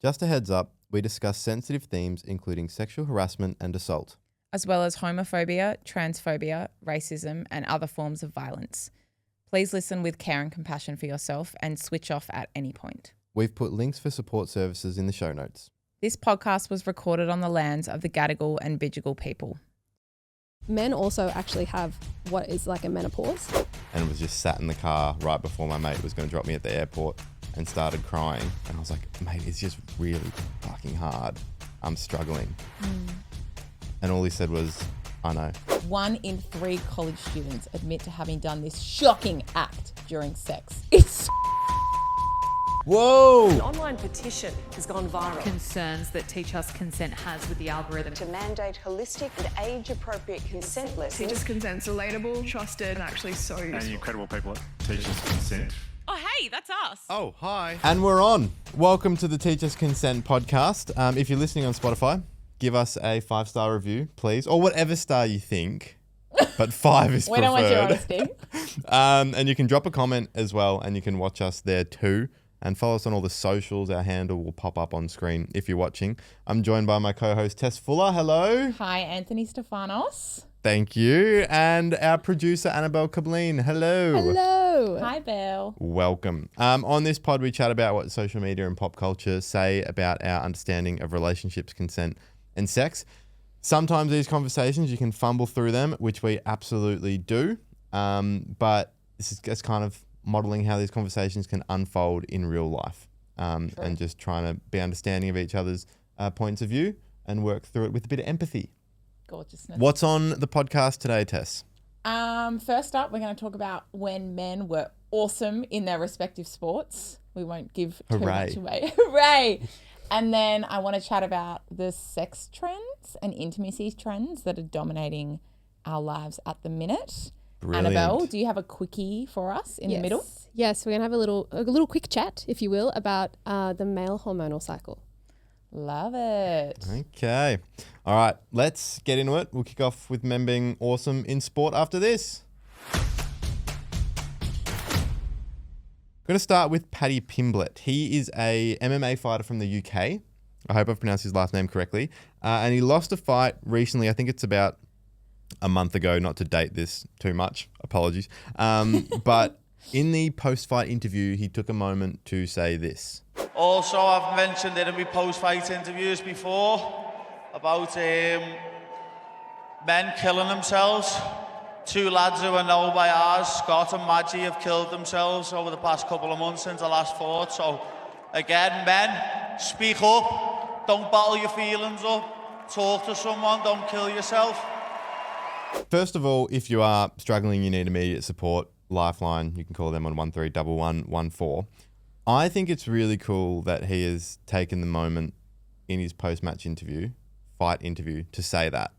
Just a heads up, we discuss sensitive themes including sexual harassment and assault, as well as homophobia, transphobia, racism, and other forms of violence. Please listen with care and compassion for yourself and switch off at any point. We've put links for support services in the show notes. This podcast was recorded on the lands of the Gadigal and Bidjigal people. Men also actually have what is like a menopause. And was just sat in the car right before my mate was going to drop me at the airport and started crying. And I was like, mate, it's just really fucking hard. I'm struggling. And all he said was, I know. 1 in 3 college students admit to having done this shocking act during sex. It's Whoa! An online petition has gone viral. Concerns that Teach Us Consent has with the algorithm. To mandate holistic and age-appropriate consent lessons. Teachers Consent's relatable, trusted, and actually so useful. And incredible people at Teachers Consent. Oh, hey, that's us. Oh, hi. And we're on. Welcome to the Teach Us Consent podcast. If you're listening on Spotify, give us a 5-star review, please, or whatever star you think. But 5 is we preferred. don't want your honesty. And you can drop a comment as well, and you can watch us there too. And follow us on all the socials. Our handle will pop up on screen if you're watching. I'm joined by my co-host Tess Fuller. Hello. Hi, Anthony Stefanos. Thank you. And our producer Annabelle Kablean. Hello. Hello. Hi, Belle. Welcome. On this pod, we chat about what social media and pop culture say about our understanding of relationships, consent, and sex. Sometimes these conversations, you can fumble through them, which we absolutely do. But this is just kind of modeling how these conversations can unfold in real life, and just trying to be understanding of each other's points of view and work through it with a bit of empathy. Gorgeousness. What's on the podcast today, Tess? First up, we're going to talk about when men were awesome in their respective sports. We won't give too much away. Hooray! And then I want to chat about the sex trends and intimacy trends that are dominating our lives at the minute. Brilliant. Annabelle, do you have a quickie for us in the middle? Yes, we're going to have a little quick chat, if you will, about the male hormonal cycle. Love it. Okay. All right, let's get into it. We'll kick off with men being awesome in sport after this. I'm going to start with Paddy Pimblett. He is a MMA fighter from the UK. I hope I've pronounced his last name correctly. And he lost a fight recently. I think it's about a month ago, not to date this too much. Apologies. But in the post-fight interview, he took a moment to say this. Also, I've mentioned it in my post-fight interviews before about men killing themselves. 2 lads who are known by ours, Scott and Maggie, have killed themselves over the past couple of months since the last fought. So, again, men, speak up. Don't bottle your feelings up. Talk to someone. Don't kill yourself. First of all, if you are struggling, you need immediate support. Lifeline, you can call them on 131114. I think it's really cool that he has taken the moment in his post-match fight interview, to say that.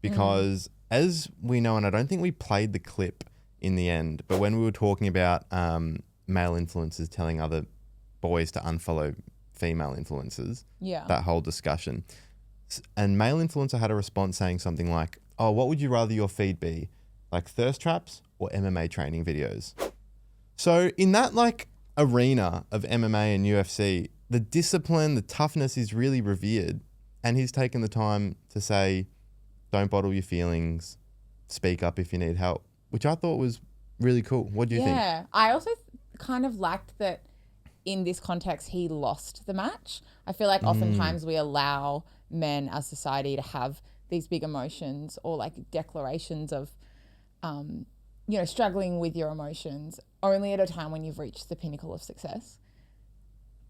Because as we know, and I don't think we played the clip in the end, but when we were talking about male influencers telling other boys to unfollow female influencers, that whole discussion, and male influencer had a response saying something like, oh, what would you rather your feed be? Like thirst traps or MMA training videos? So in that arena of MMA and UFC, the discipline, the toughness is really revered. And he's taken the time to say, don't bottle your feelings, speak up if you need help, which I thought was really cool. What do you think? Yeah, I also kind of liked that in this context, he lost the match. I feel like oftentimes we allow men as society to have these big emotions or declarations of, struggling with your emotions only at a time when you've reached the pinnacle of success.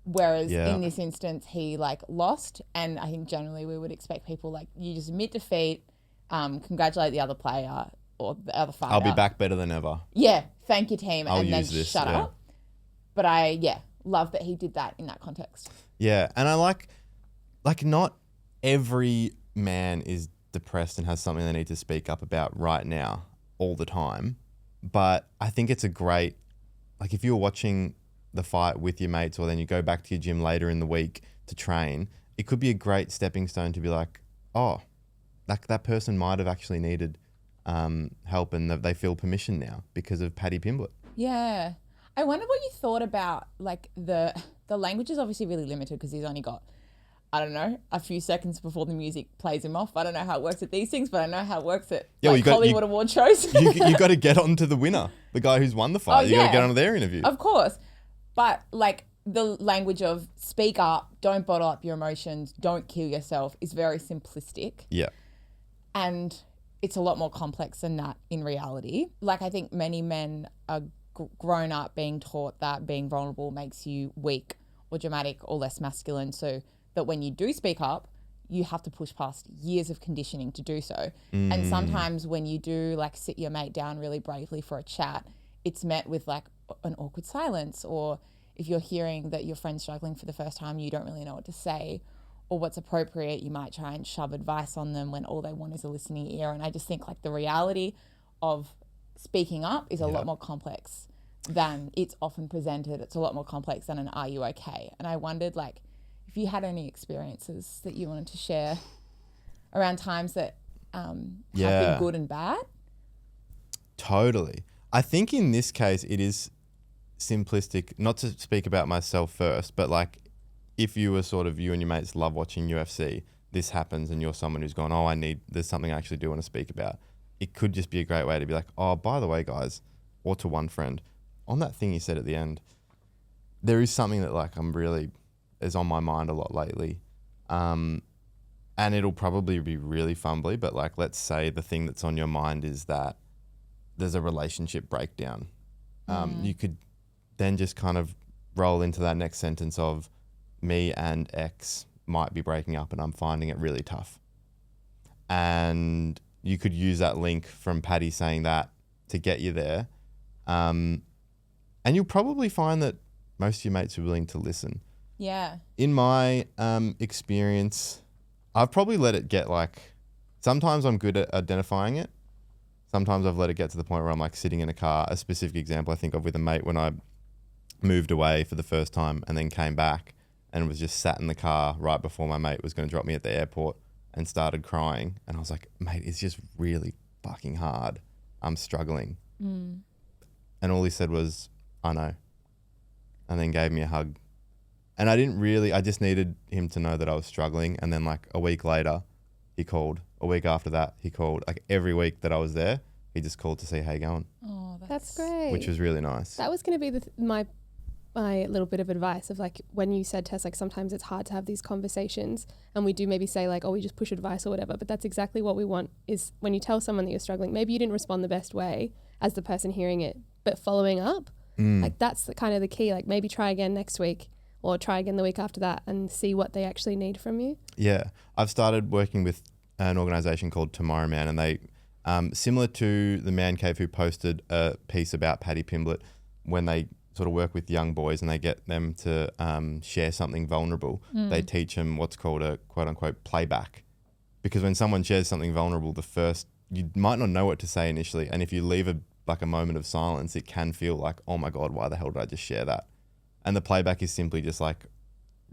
Whereas in this instance, he lost. And I think generally we would expect people you just admit defeat, congratulate the other player or the other fighter. I'll be back better than ever. Yeah. Thank your team. I'll and then use this, shut up. But I love that he did that in that context. Yeah. And I like not every man is depressed and has something they need to speak up about right now all the time. But I think it's a great, if you're watching the fight with your mates or then you go back to your gym later in the week to train, it could be a great stepping stone to be that person might have actually needed help and they feel permission now because of Paddy Pimblett. Yeah. I wonder what you thought about like the language is obviously really limited because he's only got, I don't know, a few seconds before the music plays him off. I don't know how it works at these things, but I know how it works at Hollywood award shows. you got to get on to the winner, the guy who's won the fight. You got to get on to their interview. Of course. But like the language of speak up, don't bottle up your emotions, don't kill yourself is very simplistic. Yeah. And it's a lot more complex than that in reality. Like I think many men are grown up being taught that being vulnerable makes you weak or dramatic or less masculine. So that when you do speak up, you have to push past years of conditioning to do so. And sometimes when you do like sit your mate down really bravely for a chat, it's met with like an awkward silence, or if you're hearing that your friend's struggling for the first time, you don't really know what to say or what's appropriate. You might try and shove advice on them when all they want is a listening ear. And I just think like the reality of speaking up is a lot more complex than it's often presented. It's a lot more complex than an "are you okay?" And I wondered like if you had any experiences that you wanted to share around times that have been good and bad. Totally. I think in this case it is simplistic, not to speak about myself first, but like if you were sort of, you and your mates love watching UFC, this happens and you're someone who's gone, there's something I actually do want to speak about. It could just be a great way to be like, oh, by the way, guys, or to one friend, on that thing you said at the end, there is something that like is on my mind a lot lately. And it'll probably be really fumbly, but like, let's say the thing that's on your mind is that there's a relationship breakdown. You could then just kind of roll into that next sentence of me and X might be breaking up and I'm finding it really tough. And you could use that link from Paddy saying that to get you there. And you'll probably find that most of your mates are willing to listen. Yeah. In my experience, I've probably let it get like, sometimes I'm good at identifying it. Sometimes I've let it get to the point where I'm like sitting in a car. A specific example I think of with a mate when I moved away for the first time and then came back and was just sat in the car right before my mate was going to drop me at the airport and started crying. And I was like, mate, it's just really fucking hard. I'm struggling. And all he said was, I know. And then gave me a hug. And I just needed him to know that I was struggling. And then like a week later, he called. A week after that, he called. Like every week that I was there, he just called to see how you going. Oh, that's great. Which was really nice. That was going to be my little bit of advice of like when you said, Tess, like sometimes it's hard to have these conversations and we do maybe say like, oh, we just push advice or whatever. But that's exactly what we want is when you tell someone that you're struggling, maybe you didn't respond the best way as the person hearing it, but following up, like that's the kind of the key. Like maybe try again next week or try again the week after that and see what they actually need from you. Yeah. I've started working with an organisation called Tomorrow Man, and they, similar to the Man Cave who posted a piece about Paddy Pimblett, when they sort of work with young boys and they get them to share something vulnerable, they teach them what's called a quote unquote playback. Because when someone shares something vulnerable, you might not know what to say initially, and if you leave a moment of silence, it can feel like, oh my God, why the hell did I just share that? And the playback is simply just like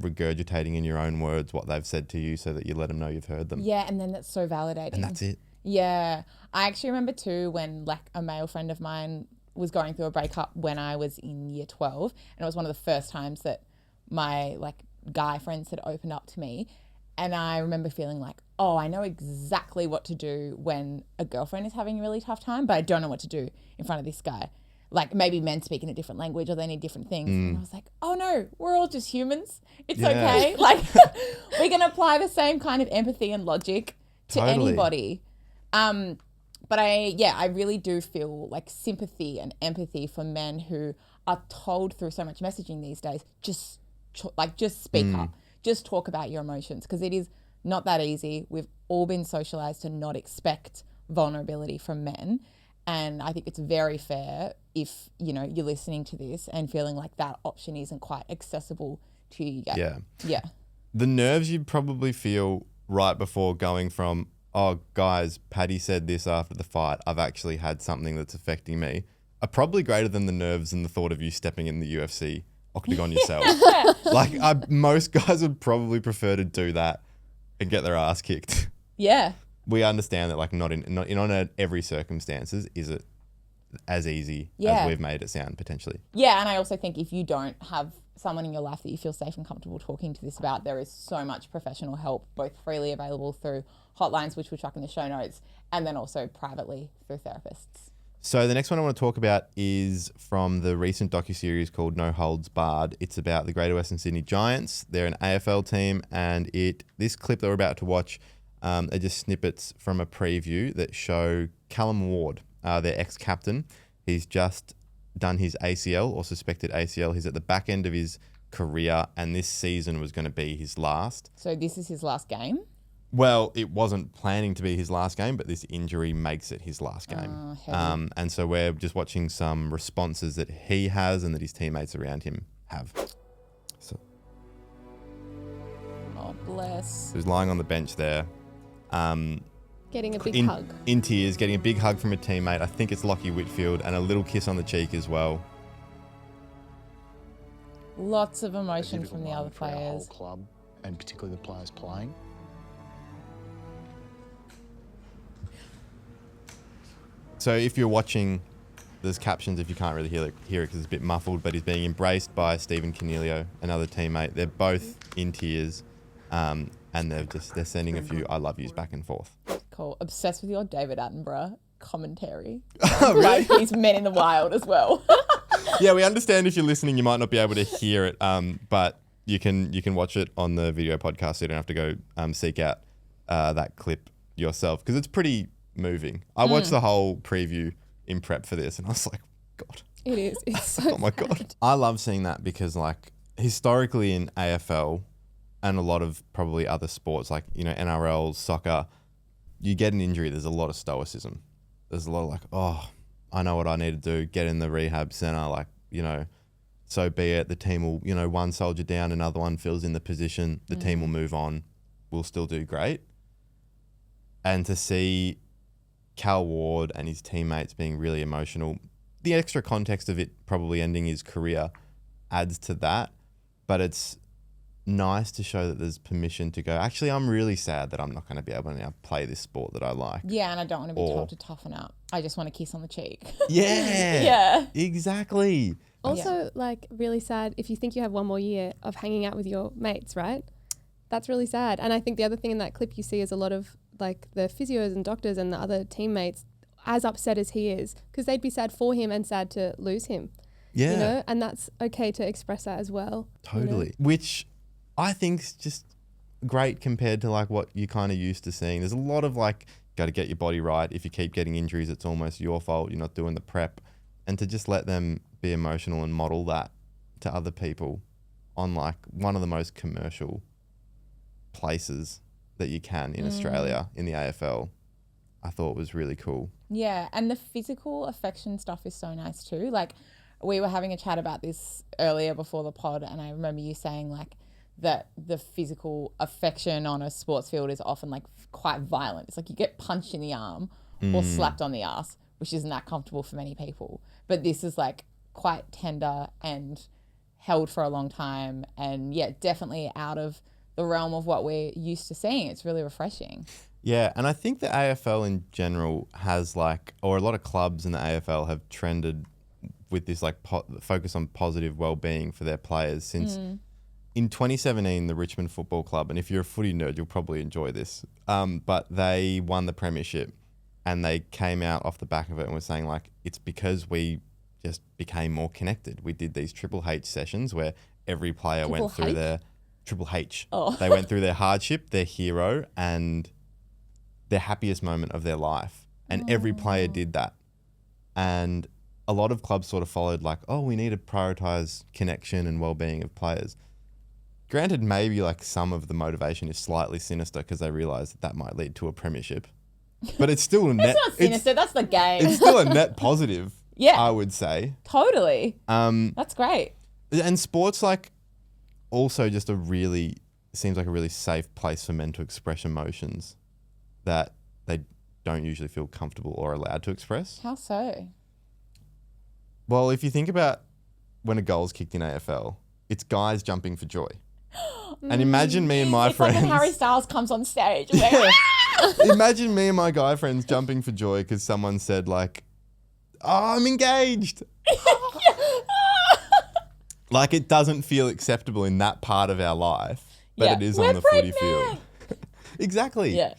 regurgitating in your own words what they've said to you so that you let them know you've heard them. Yeah, and then that's so validating. And that's it. Yeah. I actually remember too when like a male friend of mine was going through a breakup when I was in year 12, and it was one of the first times that my like guy friends had opened up to me. And I remember feeling like, oh, I know exactly what to do when a girlfriend is having a really tough time, but I don't know what to do in front of this guy. Like maybe men speak in a different language or they need different things. And I was like, oh no, we're all just humans. It's okay. Like we can apply the same kind of empathy and logic to anybody. But I really do feel like sympathy and empathy for men who are told through so much messaging these days, just speak up, just talk about your emotions, because it is not that easy. We've all been socialized to not expect vulnerability from men. And I think it's very fair if, you're listening to this and feeling like that option isn't quite accessible to you yet. Yeah. The nerves you probably feel right before going from, oh, guys, Paddy said this after the fight, I've actually had something that's affecting me, are probably greater than the nerves and the thought of you stepping in the UFC octagon yourself. Like, most guys would probably prefer to do that and get their ass kicked. Yeah. We understand that, like, not in every circumstances is it as easy Yeah. as we've made it sound potentially. Yeah, and I also think if you don't have someone in your life that you feel safe and comfortable talking to this about, there is so much professional help, both freely available through hotlines, which we'll chuck in the show notes, and then also privately through therapists. So the next one I want to talk about is from the recent docuseries called No Holds Barred. It's about the Greater Western Sydney Giants. They're an AFL team, and this clip that we're about to watch are just snippets from a preview that show Callum Ward, their ex-captain. He's just done his ACL or suspected ACL. He's at the back end of his career, and this season was going to be his last. So this is his last game? Well, it wasn't planning to be his last game, but this injury makes it his last game. And so we're just watching some responses that he has and that his teammates around him have. So Oh, bless. he was lying on the bench there. Getting a big hug. In tears, getting a big hug from a teammate. I think it's Lockie Whitfield, and a little kiss on the cheek as well. Lots of emotion from the other for our whole players. club, and particularly the players playing. So if you're watching, there's captions if you can't really hear it because it's a bit muffled, but he's being embraced by Stephen Cornelio, another teammate. They're both in tears, and they're sending a few I love yous back and forth. Cool. Obsessed with your David Attenborough commentary. Oh, really? Like he's Men in the Wild as well. Yeah, we understand if you're listening, you might not be able to hear it, but you can watch it on the video podcast, so you don't have to go seek out that clip yourself because it's pretty moving. I watched the whole preview in prep for this, and I was like, God. It is. It's so Oh my God. I love seeing that because like historically in AFL and a lot of probably other sports like, you know, NRL, soccer, you get an injury, there's a lot of stoicism. There's a lot of like, oh, I know what I need to do, get in the rehab center, like, you know, so be it. The team will, you know, one soldier down, another one fills in the position, the team will move on, we'll still do great. And to see Cal Ward and his teammates being really emotional, the extra context of it probably ending his career adds to that, but it's nice to show that there's permission to go, actually, I'm really sad that I'm not going to be able to now play this sport that I like. Yeah, and I don't want to be told to toughen up. I just want a kiss on the cheek. Yeah. Yeah. Exactly. Also, like, really sad if you think you have one more year of hanging out with your mates, right? That's really sad. And I think the other thing in that clip you see is a lot of, like, the physios and doctors and the other teammates as upset as he is because they'd be sad for him and sad to lose him. Yeah. You know? And that's okay to express that as well. Totally. You know? Which I think's just great compared to like what you kind of used to seeing. There's a lot of like, got to get your body right. If you keep getting injuries, it's almost your fault. You're not doing the prep. And to just let them be emotional and model that to other people on like one of the most commercial places that you can in Australia in the AFL, I thought was really cool. Yeah, and the physical affection stuff is so nice too. Like, we were having a chat about this earlier before the pod, and I remember you saying like that the physical affection on a sports field is often like quite violent. It's like you get punched in the arm or slapped on the ass, which isn't that comfortable for many people. But this is like quite tender and held for a long time, and yeah, definitely out of the realm of what we're used to seeing. It's really refreshing. Yeah, and I think the AFL in general has like, or a lot of clubs in the AFL have trended with this like focus on positive well-being for their players since in 2017, the Richmond Football Club, and if you're a footy nerd, you'll probably enjoy this, but they won the premiership and they came out off the back of it and were saying like, it's because we just became more connected. We did these Triple H sessions where every player went through their Triple H. Oh. They went through their hardship, their hero, and their happiest moment of their life. And every player did that. And a lot of clubs sort of followed like, oh, we need to prioritize connection and well-being of players. Granted, maybe like some of the motivation is slightly sinister because they realize that might lead to a premiership. But it's still a net. It's not sinister, that's the game. It's still a net positive, Yeah. I would say. Totally. That's great. And sports like also just seems like a really safe place for men to express emotions that they don't usually feel comfortable or allowed to express. How so? Well, if you think about when a goal's kicked in AFL, it's guys jumping for joy. And imagine me and my friends. Like when Harry Styles comes on stage. And we're like, Imagine me and my guy friends jumping for joy because someone said like Oh, I'm engaged. Like, it doesn't feel acceptable in that part of our life, but it is on the footy field. Exactly. Yeah.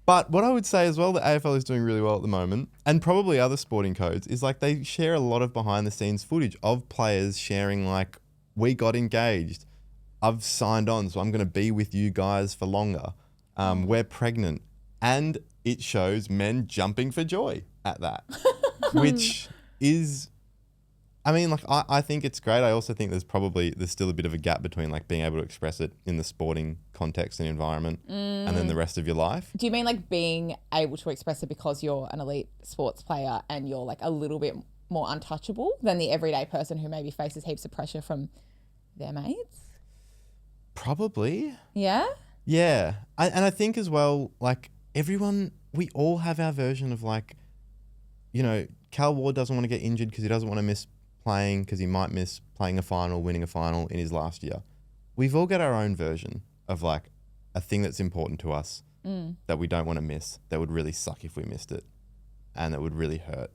But what I would say as well, that AFL is doing really well at the moment, and probably other sporting codes, is like they share a lot of behind the scenes footage of players sharing like, we got engaged. I've signed on, so I'm going to be with you guys for longer. We're pregnant. And it shows men jumping for joy at that, which is, I mean, like, I think it's great. I also think there's still a bit of a gap between like being able to express it in the sporting context and environment and then the rest of your life. Do you mean like being able to express it because you're an elite sports player and you're like a little bit more untouchable than the everyday person who maybe faces heaps of pressure from their mates? Probably. Yeah? Yeah. And I think as well, like, we all have our version of like, you know, Cal Ward doesn't want to get injured because he doesn't want to miss playing because he might miss playing a final, winning a final in his last year. We've all got our own version of like a thing that's important to us that we don't want to miss, that would really suck if we missed it and that would really hurt.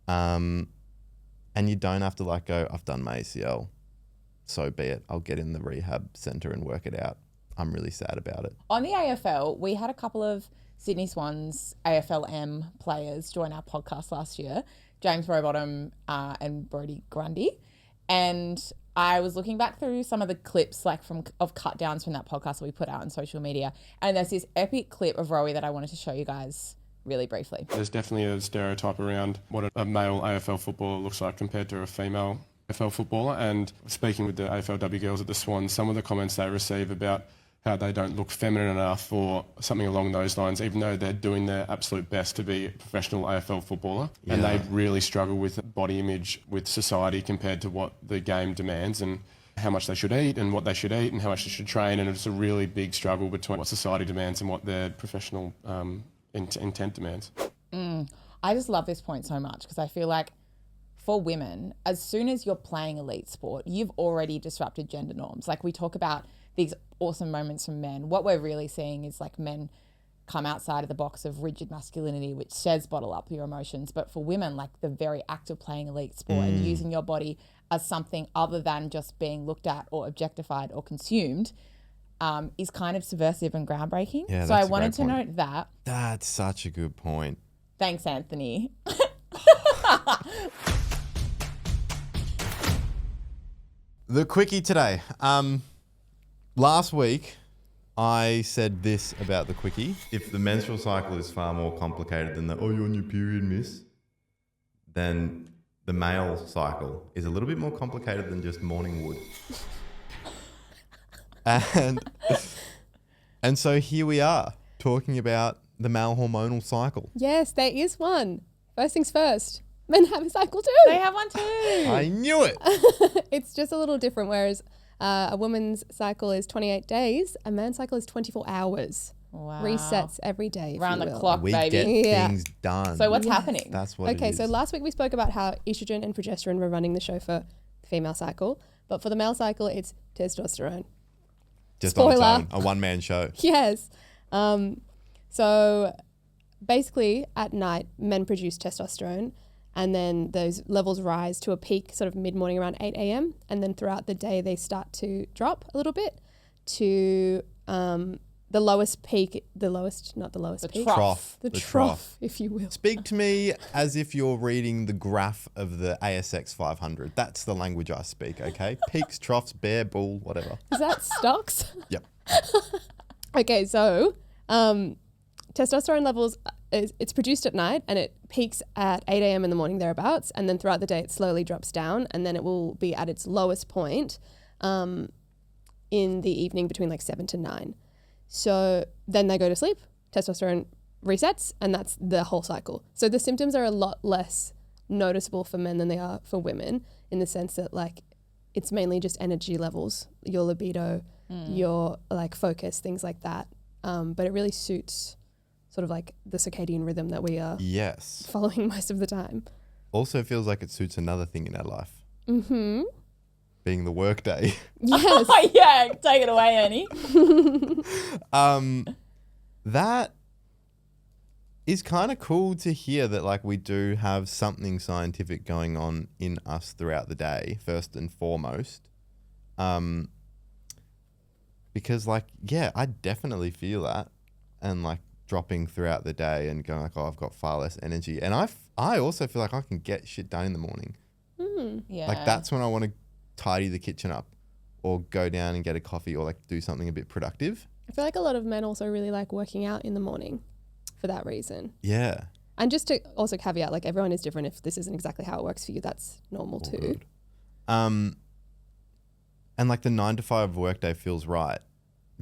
And you don't have to like go, I've done my ACL, so be it. I'll get in the rehab centre and work it out. I'm really sad about it. On the AFL, we had a couple of Sydney Swans AFLM players join our podcast last year, James Rowbottom and Brodie Grundy. And I was looking back through some of the clips of cut downs from that podcast that we put out on social media. And there's this epic clip of Rowie that I wanted to show you guys really briefly. There's definitely a stereotype around what a male AFL footballer looks like compared to a female AFL footballer. And speaking with the AFLW girls at the Swans, some of the comments they receive about how they don't look feminine enough or something along those lines, even though they're doing their absolute best to be a professional AFL footballer. Yeah. And they really struggle with body image with society compared to what the game demands and how much they should eat and what they should eat and how much they should train. And it's a really big struggle between what society demands and what their professional intent demands. I just love this point so much because I feel like for women, as soon as you're playing elite sport, you've already disrupted gender norms. Like we talk about these awesome moments from men. What we're really seeing is like men come outside of the box of rigid masculinity, which says bottle up your emotions. But for women, like the very act of playing elite sport and using your body as something other than just being looked at or objectified or consumed is kind of subversive and groundbreaking. Yeah, so I wanted to note that. That's such a good point. Thanks, Anthony. The quickie today. Last week, I said this about the quickie. If the menstrual cycle is far more complicated than you're on your period, miss, then the male cycle is a little bit more complicated than just morning wood. And so here we are, talking about the male hormonal cycle. Yes, there is one. First things first. Men have a cycle too. They have one too. I knew it. It's just a little different, whereas a woman's cycle is 28 days, a man's cycle is 24 hours. Wow. Resets every day. Round the clock, we baby. get things done. So what's happening? That's what it is. Okay, so last week we spoke about how estrogen and progesterone were running the show for the female cycle, but for the male cycle, it's testosterone. Just Spoiler. on its own, a one-man show. Yes. So basically at night, men produce testosterone and then those levels rise to a peak sort of mid-morning around 8 a.m. And then throughout the day, they start to drop a little bit to the lowest peak, not the lowest peak. Trough. The trough, if you will. Speak to me as if you're reading the graph of the ASX 500. That's the language I speak, okay? Peaks, troughs, bear, bull, whatever. Is that stocks? Yep. Okay, so testosterone levels, it's produced at night and it peaks at 8 a.m. in the morning thereabouts, and then throughout the day it slowly drops down, and then it will be at its lowest point in the evening between like 7 to 9. So then they go to sleep, testosterone resets, and that's the whole cycle. So the symptoms are a lot less noticeable for men than they are for women, in the sense that like it's mainly just energy levels, your libido, your like focus, things like that. But it really suits sort of like the circadian rhythm that we are following most of the time. Also feels like it suits another thing in our life. Mm-hmm. Being the work day. Yes. Yeah, take it away, Annie. That is kind of cool to hear that like we do have something scientific going on in us throughout the day, first and foremost. Because like, yeah, I definitely feel that, and like dropping throughout the day and going like, oh, I've got far less energy. And I also feel like I can get shit done in the morning. Yeah. Like that's when I want to tidy the kitchen up or go down and get a coffee or like do something a bit productive. I feel like a lot of men also really like working out in the morning for that reason. Yeah. And just to also caveat, like everyone is different. If this isn't exactly how it works for you, that's normal All too. good. And like the 9 to 5 workday feels right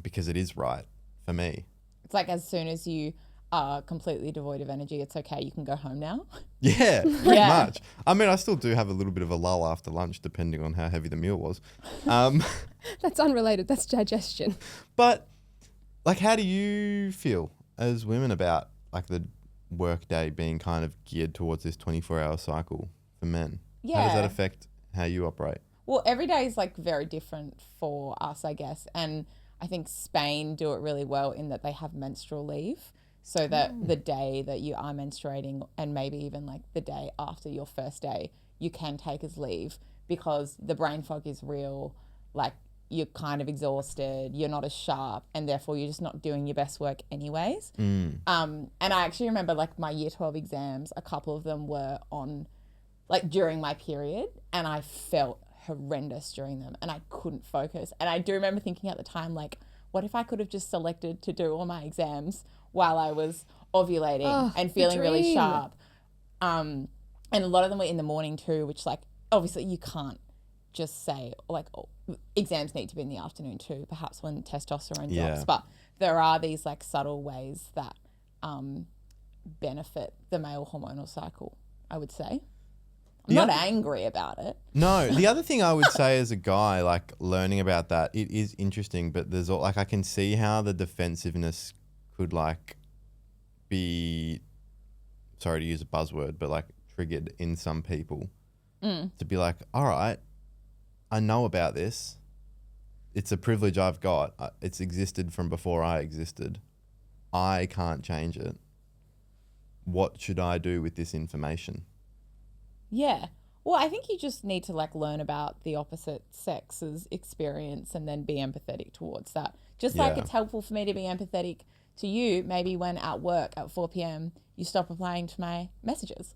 because it is right for me. It's like as soon as you are completely devoid of energy, it's okay. You can go home now. Yeah, pretty much. I mean, I still do have a little bit of a lull after lunch, depending on how heavy the meal was. That's unrelated. That's digestion. But like, how do you feel as women about like the workday being kind of geared towards this 24-hour cycle for men? Yeah. How does that affect how you operate? Well, every day is like very different for us, I guess. And I think Spain do it really well in that they have menstrual leave. So that the day that you are menstruating and maybe even like the day after your first day, you can take as leave because the brain fog is real. Like you're kind of exhausted, you're not as sharp, and therefore you're just not doing your best work anyways. And I actually remember like my year 12 exams, a couple of them were on like during my period, and I felt horrendous during them and I couldn't focus. And I do remember thinking at the time, like, what if I could have just selected to do all my exams while I was ovulating and feeling really sharp? And a lot of them were in the morning too, which like, obviously you can't just say like, oh, exams need to be in the afternoon too, perhaps when testosterone drops. But there are these like subtle ways that benefit the male hormonal cycle, I would say. I'm not angry about it. No, the other thing I would say as a guy, like learning about that, it is interesting, but there's like, I can see how the defensiveness could like be, sorry to use a buzzword, but like triggered in some people to be like, all right, I know about this. It's a privilege I've got. It's existed from before I existed. I can't change it. What should I do with this information? Yeah. Well, I think you just need to like learn about the opposite sex's experience and then be empathetic towards that. Just like it's helpful for me to be empathetic to you, maybe when at work at 4 p.m. you stop replying to my messages.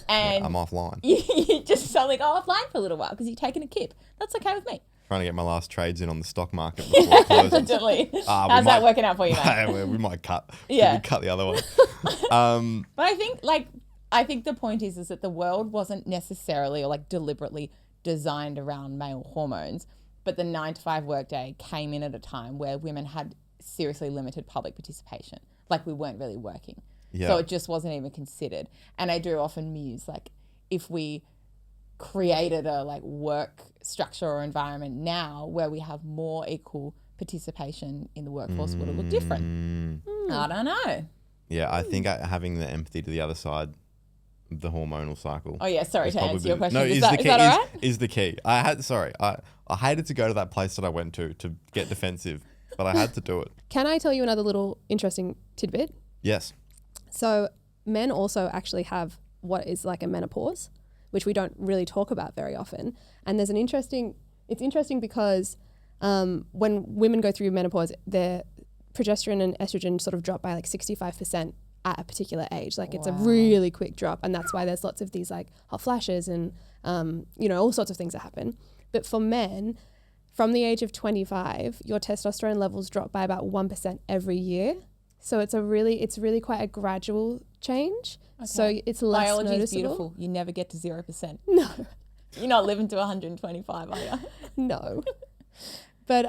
And I'm offline. You just suddenly go offline for a little while because you're taking a kip. That's okay with me. Trying to get my last trades in on the stock market before it closes. Literally. How's that working out for you, mate? We might cut. Yeah. We cut the other one. But I think the point is that the world wasn't necessarily or like deliberately designed around male hormones, but the 9 to 5 workday came in at a time where women had seriously limited public participation. Like we weren't really working. Yeah. So it just wasn't even considered. And I do often muse like if we created a like work structure or environment now where we have more equal participation in the workforce, would it look different? I don't know. Yeah, I think having the empathy to the other side of the hormonal cycle. Oh yeah, sorry to answer your question. No, is that all right? Is the key. I hated to go to that place that I went to get defensive, but I had to do it. Can I tell you another little interesting tidbit? Yes. So men also actually have what is like a menopause, which we don't really talk about very often. And it's interesting because when women go through menopause, their progesterone and estrogen sort of drop by like 65% at a particular age. Like it's a really quick drop. And that's why there's lots of these like hot flashes and, all sorts of things that happen. But for men, from the age of 25, your testosterone levels drop by about 1% every year. So it's really quite a gradual change. Okay. So it's less Biology noticeable. is beautiful. You never get to 0%. No. You're not living to 125, are you? No. But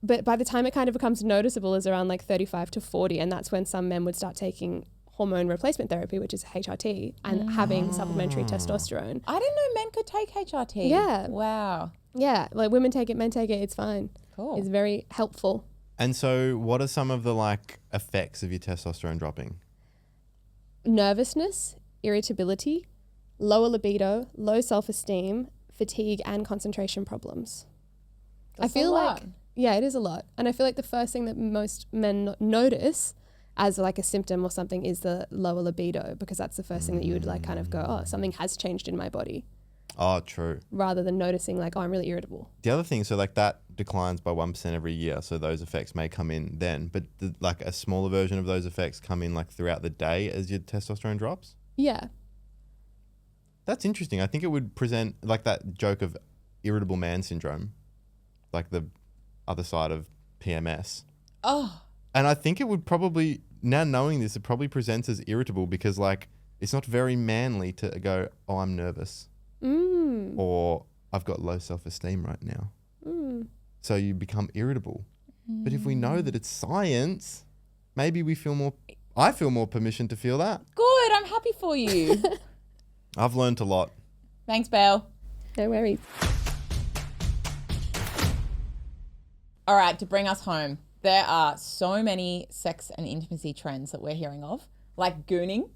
but by the time it kind of becomes noticeable is around like 35 to 40, and that's when some men would start taking hormone replacement therapy, which is HRT, and having supplementary testosterone. I didn't know men could take HRT. Yeah. Wow. Yeah, like women take it, men take it, it's fine. Cool. It's very helpful. And so what are some of the like effects of your testosterone dropping? Nervousness, irritability, lower libido, low self-esteem, fatigue, and concentration problems. That's I feel a lot. like, yeah, it is a lot. And I feel like the first thing that most men notice as like a symptom or something is the lower libido, because that's the first thing that you would like kind of go, oh, something has changed in my body. Oh, true. Rather than noticing like, oh, I'm really irritable. The other thing, so like that declines by 1% every year. So those effects may come in then, but like a smaller version of those effects come in like throughout the day as your testosterone drops. Yeah. That's interesting. I think it would present like that joke of irritable man syndrome, like the other side of PMS. Oh. And I think it would probably, now knowing this, it probably presents as irritable because like it's not very manly to go, oh, I'm nervous. Or I've got low self-esteem right now. So you become irritable. But if we know that it's science, maybe I feel more permission to feel that. Good. I'm happy for you. I've learned a lot. Thanks, Belle. No worries. All right, to bring us home, there are so many sex and intimacy trends that we're hearing of, like gooning,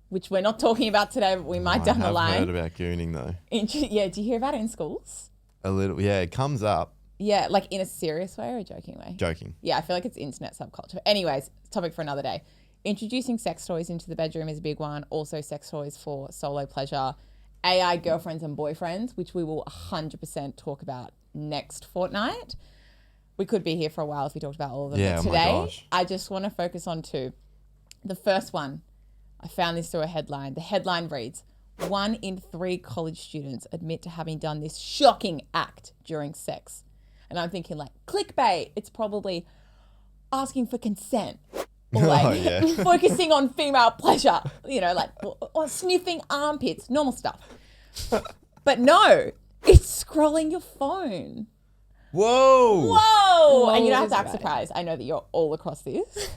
which we're not talking about today, but we might down the line. I've heard about gooning though. Yeah, do you hear about it in schools? A little, yeah, it comes up. Yeah, like in a serious way or a joking way? Joking. Yeah, I feel like it's internet subculture. Anyways, topic for another day. Introducing sex toys into the bedroom is a big one. Also sex toys for solo pleasure. AI girlfriends and boyfriends, which we will 100% talk about next fortnight. We could be here for a while if we talked about all of them. Yeah, but oh my today, gosh. I just want to focus on two. The first one, I found this through a headline. The headline reads, 1 in 3 college students admit to having done this shocking act during sex. And I'm thinking like, clickbait, it's probably asking for consent. Or like focusing on female pleasure, you know, like or sniffing armpits, normal stuff. But no, it's scrolling your phone. Whoa. Whoa. And you don't have to act surprised. I know that you're all across this.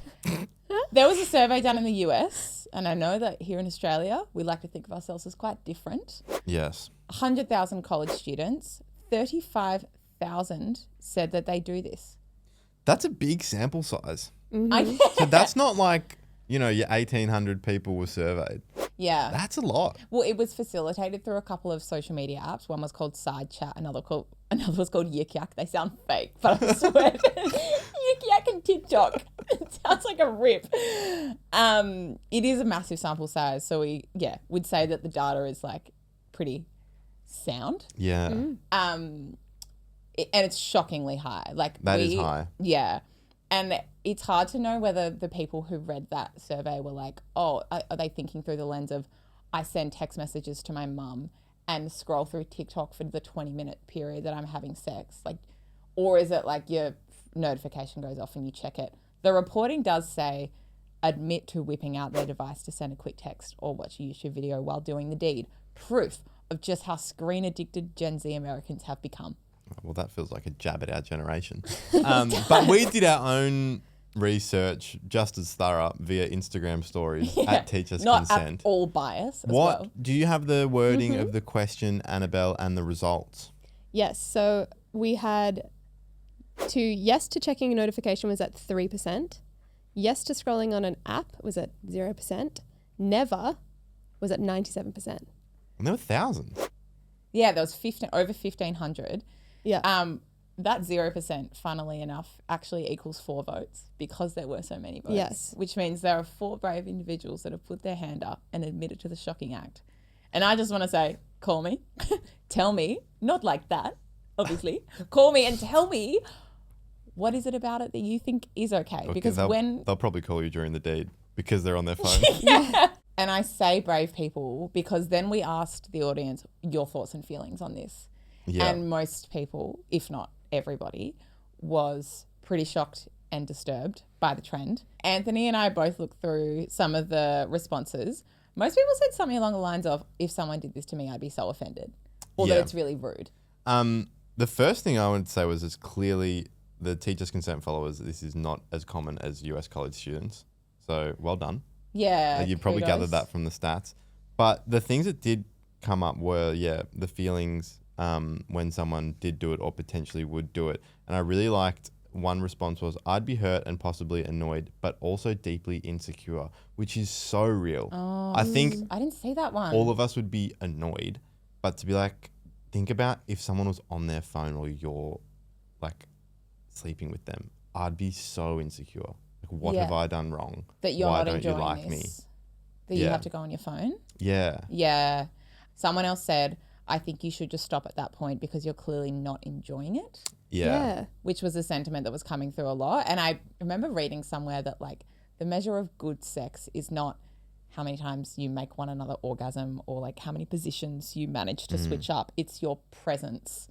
There was a survey done in the US, and I know that here in Australia, we like to think of ourselves as quite different. Yes. 100,000 college students, 35,000 said that they do this. That's a big sample size. Mm-hmm. So that's not like, you know, your 1,800 people were surveyed. Yeah. That's a lot. Well, it was facilitated through a couple of social media apps. One was called Side Chat, another was called Yik Yak. They sound fake, but I swear. Yik Yak and TikTok. It sounds like a rip. It is a massive sample size, so we would say that the data is like pretty sound. Yeah. And it's shockingly high. Like that is high. Yeah. And it's hard to know whether the people who read that survey were like, oh, are they thinking through the lens of I send text messages to my mum and scroll through TikTok for the 20-minute period that I'm having sex? Like, or is it like your notification goes off and you check it? The reporting does say admit to whipping out their device to send a quick text or watch a YouTube video while doing the deed. Proof of just how screen-addicted Gen Z Americans have become. Well, that feels like a jab at our generation. But we did our own research just as thorough via Instagram stories at Teachers Not Consent. at all bias as What well. do you have the wording of the question, Annabelle, and the results? Yes. So we had yes to checking a notification was at 3%. Yes to scrolling on an app was at 0%. Never was at 97%. And there were thousands. Yeah, there was over 1,500. Yeah. That 0%, funnily enough, actually equals 4 votes because there were so many votes. Yes. Which means there are 4 brave individuals that have put their hand up and admitted to the shocking act. And I just want to say, call me, tell me, not like that, obviously. Call me and tell me, what is it about it that you think is okay? Because they'll probably call you during the deed because they're on their phone. Yeah. And I say brave people because then we asked the audience your thoughts and feelings on this. Yeah. And most people, if not everybody, was pretty shocked and disturbed by the trend. Anthony and I both looked through some of the responses. Most people said something along the lines of, if someone did this to me, I'd be so offended. Or that it's really rude. The first thing I would say was it's clearly the Teachers Consent followers, this is not as common as US college students. So well done. Yeah. You probably gathered that from the stats. But the things that did come up were, the feelings when someone did do it or potentially would do it. And I really liked one response was, I'd be hurt and possibly annoyed, but also deeply insecure, which is so real. Oh, I think I didn't see that one. all of us would be annoyed, but to be like, think about if someone was on their phone or you're like sleeping with them, I'd be so insecure. Like, what have I done wrong? That you're Why not don't enjoying you like this? me? That you have to go on your phone? Yeah. Yeah. Someone else said, I think you should just stop at that point because you're clearly not enjoying it. Yeah. Which was a sentiment that was coming through a lot. And I remember reading somewhere that like the measure of good sex is not how many times you make one another orgasm or like how many positions you manage to switch up. It's your presence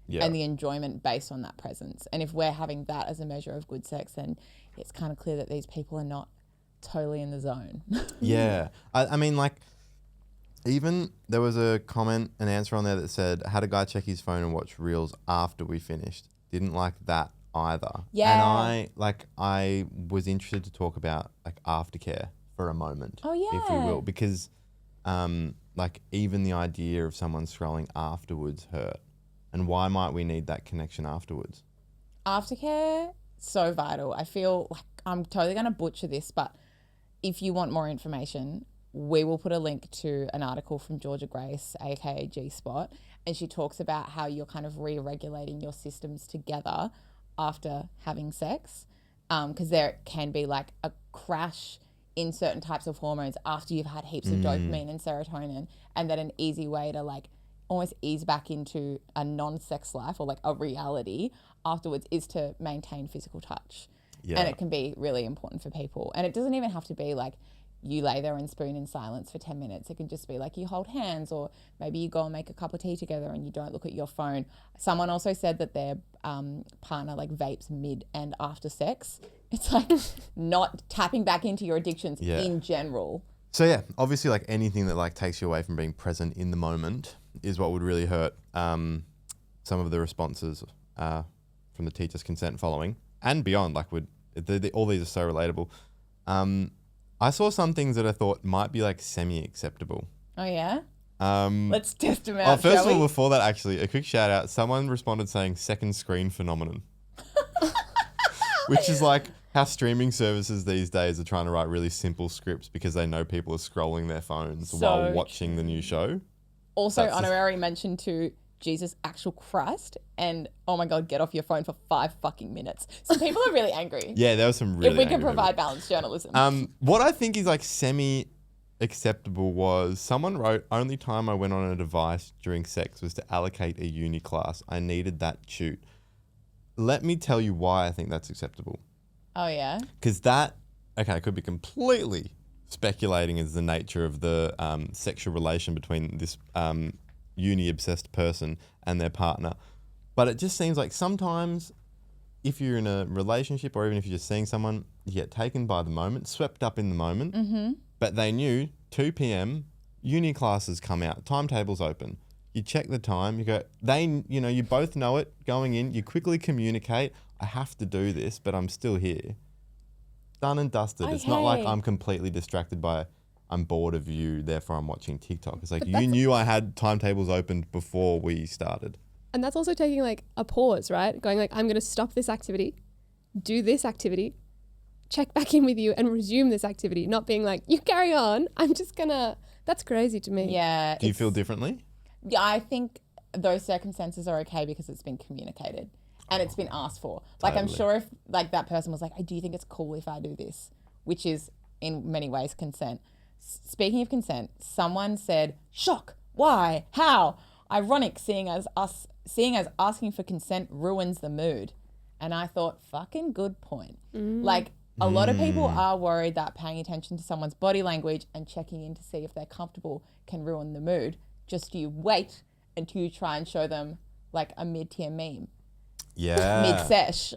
and the enjoyment based on that presence. And if we're having that as a measure of good sex, then it's kind of clear that these people are not totally in the zone. Yeah. I mean, like, even there was a comment, an answer on there that said, had a guy check his phone and watch reels after we finished. Didn't like that either. Yeah. And I was interested to talk about like aftercare for a moment. Oh, yeah. If we will, because like even the idea of someone scrolling afterwards hurt. And why might we need that connection afterwards? Aftercare, so vital. I feel like I'm totally going to butcher this, but if you want more information, we will put a link to an article from Georgia Grace, aka G-Spot, and she talks about how you're kind of re-regulating your systems together after having sex, because there can be like a crash in certain types of hormones after you've had heaps of dopamine and serotonin, and that an easy way to like almost ease back into a non-sex life or like a reality afterwards is to maintain physical touch. Yeah. And it can be really important for people. And it doesn't even have to be like you lay there and spoon in silence for 10 minutes. It can just be like you hold hands, or maybe you go and make a cup of tea together and you don't look at your phone. Someone also said that their partner like vapes mid and after sex. It's like not tapping back into your addictions in general. So yeah, obviously like anything that like takes you away from being present in the moment is what would really hurt. Some of the responses from the teachers' consent following and beyond, like all these are so relatable. I saw some things that I thought might be like semi-acceptable. Oh yeah? Let's test them out, first shall of all, we? before that actually, a quick shout out. Someone responded saying second screen phenomenon. Which is like how streaming services these days are trying to write really simple scripts because they know people are scrolling their phones while watching the new show. Also, honorary mention to Jesus actual Christ and oh my God, get off your phone for 5 fucking minutes. So people are really angry. Yeah, there was some really if we can angry provide people. balanced journalism. What I think is like semi-acceptable was someone wrote, only time I went on a device during sex was to allocate a uni class. I needed that shoot. Let me tell you why I think that's acceptable. Oh, yeah? Because that, okay, I could be completely speculating as the nature of the sexual relation between this uni-obsessed person and their partner. But it just seems like sometimes if you're in a relationship or even if you're just seeing someone, you get taken by the moment, swept up in the moment. Mm-hmm. But they knew 2 p.m, uni classes come out, timetables open. You check the time, you go, you both know it going in, you quickly communicate, I have to do this, but I'm still here. Done and dusted. Okay. It's not like I'm completely distracted by, I'm bored of you, therefore I'm watching TikTok. It's like you knew I had timetables opened before we started. And that's also taking like a pause, right? Going like, I'm going to stop this activity, do this activity, check back in with you and resume this activity. Not being like, you carry on, I'm just going to, that's crazy to me. Yeah. Do you feel differently? Yeah, I think those circumstances are okay because it's been communicated and it's been asked for. Like, Totally. I'm sure if like that person was like, do you think it's cool if I do this? Which is in many ways consent. Speaking of consent, someone said, shock, why, how? Ironic, seeing as asking for consent ruins the mood. And I thought, fucking good point. Like, a lot of people are worried that paying attention to someone's body language and checking in to see if they're comfortable can ruin the mood. Just you wait until you try and show them like a mid-tier meme. Yeah. Mid-sesh.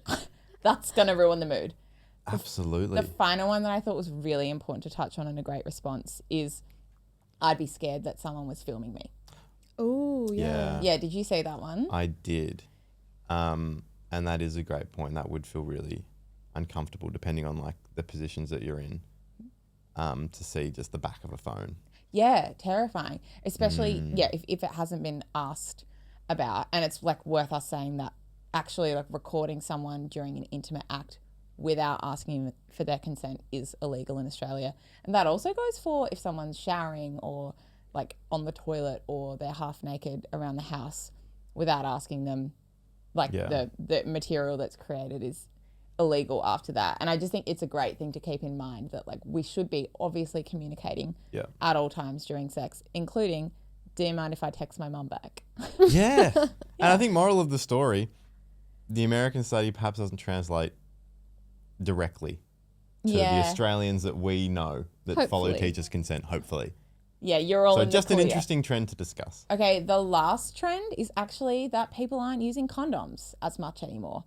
That's going to ruin the mood. Absolutely. The final one that I thought was really important to touch on and a great response is I'd be scared that someone was filming me. Oh, yeah. Yeah, did you see that one? I did. And that is a great point. That would feel really uncomfortable depending on like the positions that you're in, to see just the back of a phone. Yeah, terrifying. Especially, if it hasn't been asked about. And it's like worth us saying that actually like recording someone during an intimate act without asking for their consent is illegal in Australia. And that also goes for if someone's showering or like on the toilet or they're half naked around the house without asking them. Like the material that's created is illegal after that. And I just think it's a great thing to keep in mind that like we should be obviously communicating at all times during sex, including, do you mind if I text my mum back? Yeah. And I think moral of the story, the American study perhaps doesn't translate directly to the Australians that we know that follow teachers' consent, hopefully. Yeah, you're all so in just the an clear. interesting trend to discuss. Okay, the last trend is actually that people aren't using condoms as much anymore.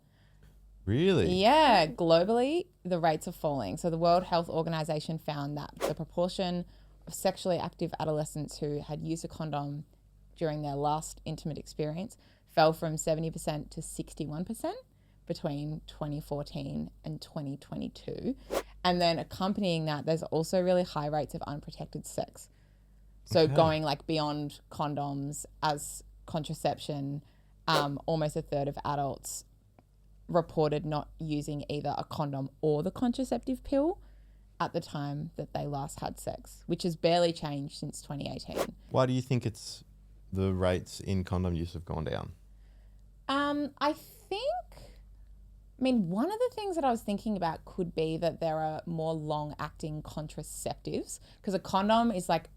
Really? Yeah, globally, the rates are falling. So the World Health Organization found that the proportion of sexually active adolescents who had used a condom during their last intimate experience fell from 70% to 61% between 2014 and 2022. And then accompanying that, there's also really high rates of unprotected sex. So going like beyond condoms as contraception, almost a third of adults reported not using either a condom or the contraceptive pill at the time that they last had sex, which has barely changed since 2018. Why do you think the rates in condom use have gone down? I mean, one of the things that I was thinking about could be that there are more long-acting contraceptives, because a condom is like,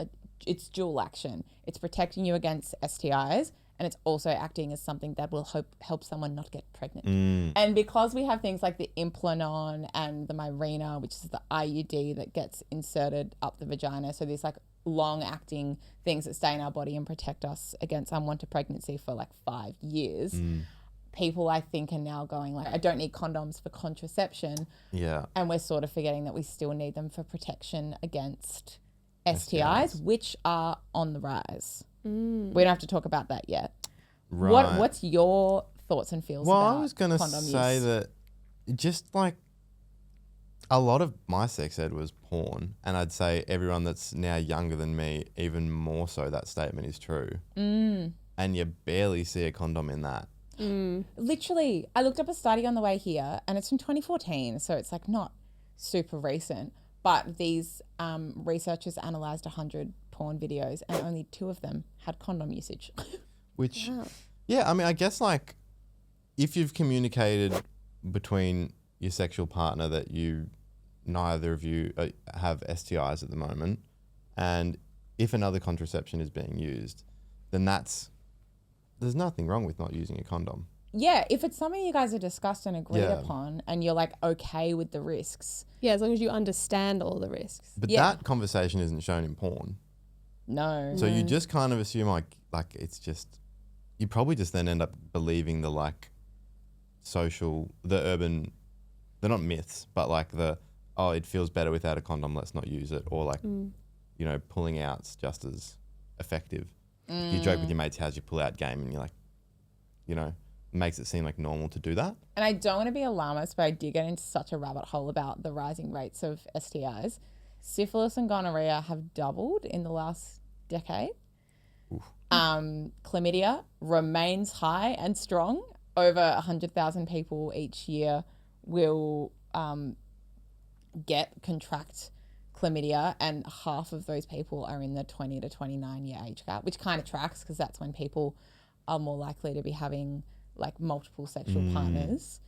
it's dual action. It's protecting you against STIs, and it's also acting as something that will help someone not get pregnant. And because we have things like the Implanon and the Mirena, which is the IUD that gets inserted up the vagina, so these like long-acting things that stay in our body and protect us against unwanted pregnancy for like 5 years, people I think are now going like, I don't need condoms for contraception. Yeah. And we're sort of forgetting that we still need them for protection against STIs, which are on the rise. We don't have to talk about that yet. Right. What's your thoughts and feels about I was going to say use? that just like a lot of my sex ed was porn, and I'd say everyone that's now younger than me, even more so, that statement is true. And you barely see a condom in that. Literally, I looked up a study on the way here, and it's from 2014, so it's like not super recent, but these researchers analysed 100 porn videos and only 2 of them had condom usage. Which, yeah, I mean, I guess like if you've communicated between your sexual partner that neither of you have STIs at the moment, and if another contraception is being used, then there's nothing wrong with not using a condom. Yeah, if it's something you guys have discussed and agreed upon and you're like okay with the risks. Yeah, as long as you understand all the risks. But that conversation isn't shown in porn. No. So you just kind of assume like it's just, you probably just then end up believing the like the urban, they're not myths, but like it feels better without a condom, let's not use it. Or like, pulling out's just as effective. You joke with your mates, how's your pull out game? And you're like, makes it seem like normal to do that. And I don't want to be alarmist, but I did get into such a rabbit hole about the rising rates of STIs. Syphilis and gonorrhea have doubled in the last decade. Chlamydia remains high and strong. Over 100,000 people each year will contract chlamydia, and half of those people are in the 20 to 29 year age gap, which kind of tracks because that's when people are more likely to be having like multiple sexual partners.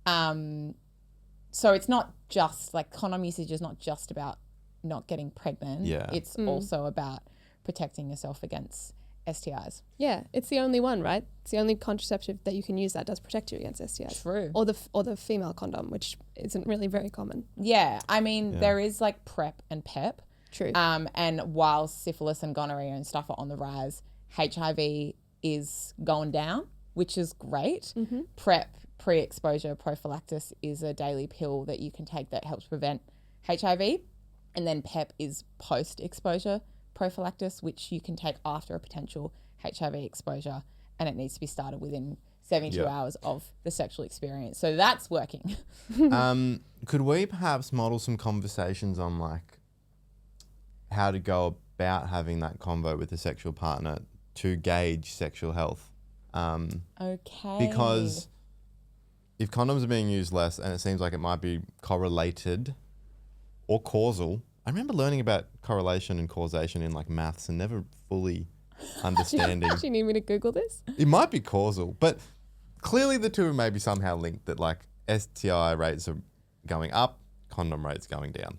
So it's not just like condom usage is not just about not getting pregnant. Yeah. It's also about protecting yourself against STIs. Yeah, it's the only one, right? It's the only contraceptive that you can use that does protect you against STIs. True. Or the female condom, which isn't really very common. Yeah, I mean, there is like PrEP and PEP. True. And while syphilis and gonorrhea and stuff are on the rise, HIV is going down, which is great. PrEP, pre-exposure prophylaxis, is a daily pill that you can take that helps prevent HIV. And then PEP is post-exposure prophylaxis, which you can take after a potential HIV exposure, and it needs to be started within 72 hours of the sexual experience. So that's working. Could we perhaps model some conversations on like how to go about having that convo with a sexual partner to gauge sexual health? Okay. Because if condoms are being used less, and it seems like it might be correlated or causal. I remember learning about correlation and causation in like maths and never fully understanding. Do you need me to Google this? It might be causal, but clearly the two are maybe somehow linked, that like STI rates are going up, condom rates going down.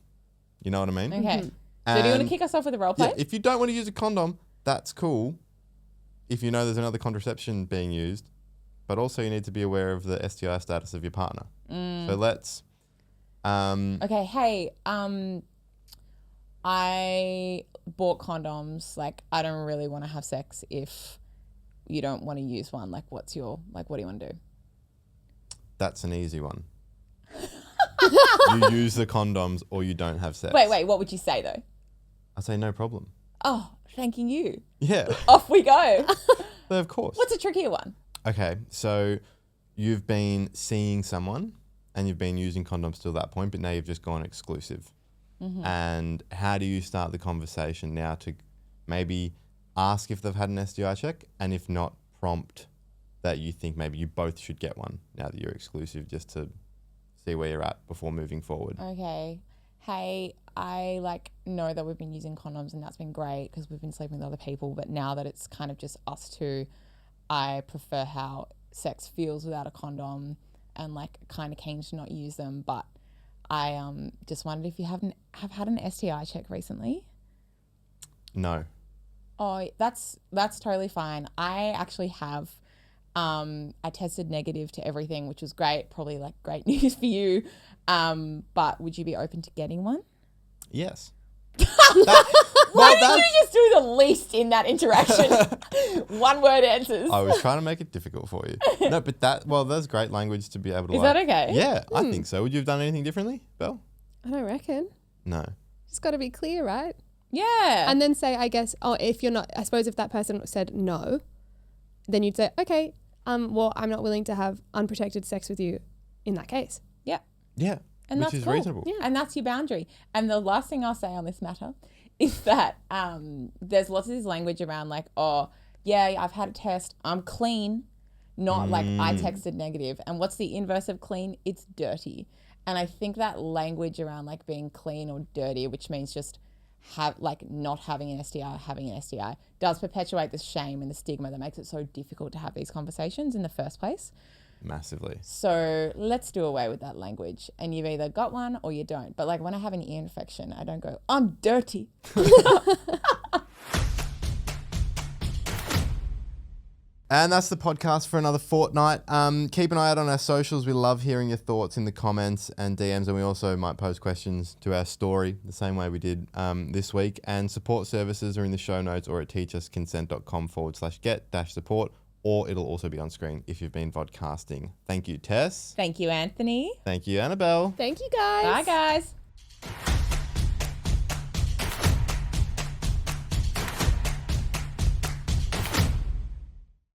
You know what I mean? Okay. So do you want to kick us off with a role play? Yeah, if you don't want to use a condom, that's cool. If you know there's another contraception being used, but also you need to be aware of the STI status of your partner. So let's... okay, hey, I bought condoms. Like, I don't really want to have sex if you don't want to use one. Like, what do you want to do? That's an easy one. You use the condoms or you don't have sex. Wait, what would you say though? I'd say no problem. Oh, thanking you. Yeah. Off we go. Of course. What's a trickier one? Okay, so you've been seeing someone and you've been using condoms till that point, but now you've just gone exclusive. And how do you start the conversation now to maybe ask if they've had an STI check, and if not, prompt that you think maybe you both should get one now that you're exclusive, just to see where you're at before moving forward. Okay. Hey, I know that we've been using condoms and that's been great because we've been sleeping with other people, but now that it's kind of just us two, I prefer how sex feels without a condom and kind of keen to not use them. But I just wondered if you have had an STI check recently. No. Oh, that's totally fine. I actually have. I tested negative to everything, which was great. Probably great news for you. But would you be open to getting one? Yes. Why did you just do the least in that interaction? One word answers. I was trying to make it difficult for you. No, but that's great language to be able to. Is that okay? Yeah, I think so. Would you have done anything differently, Belle? I don't reckon. No. Just got to be clear, right? Yeah. And then say, I guess, if you're not, I suppose if that person said no, then you'd say, okay, well, I'm not willing to have unprotected sex with you in that case. Yeah. Yeah. And which that's is cool. reasonable. Yeah. And that's your boundary. And the last thing I'll say on this matter is that there's lots of this language around oh, yeah, I've had a test. I'm clean. Not I texted negative. And what's the inverse of clean? It's dirty. And I think that language around being clean or dirty, which means just not having an STI, having an STI, does perpetuate the shame and the stigma that makes it so difficult to have these conversations in the first place. Massively. So let's do away with that language. And you've either got one or you don't. But when I have an ear infection, I don't go, I'm dirty. And that's the podcast for another fortnight. Keep an eye out on our socials. We love hearing your thoughts in the comments and DMs. And we also might post questions to our story the same way we did this week. And support services are in the show notes or at teachusconsent.com/get-support. Or it'll also be on screen if you've been vodcasting. Thank you, Tess. Thank you, Anthony. Thank you, Annabelle. Thank you, guys. Bye, guys.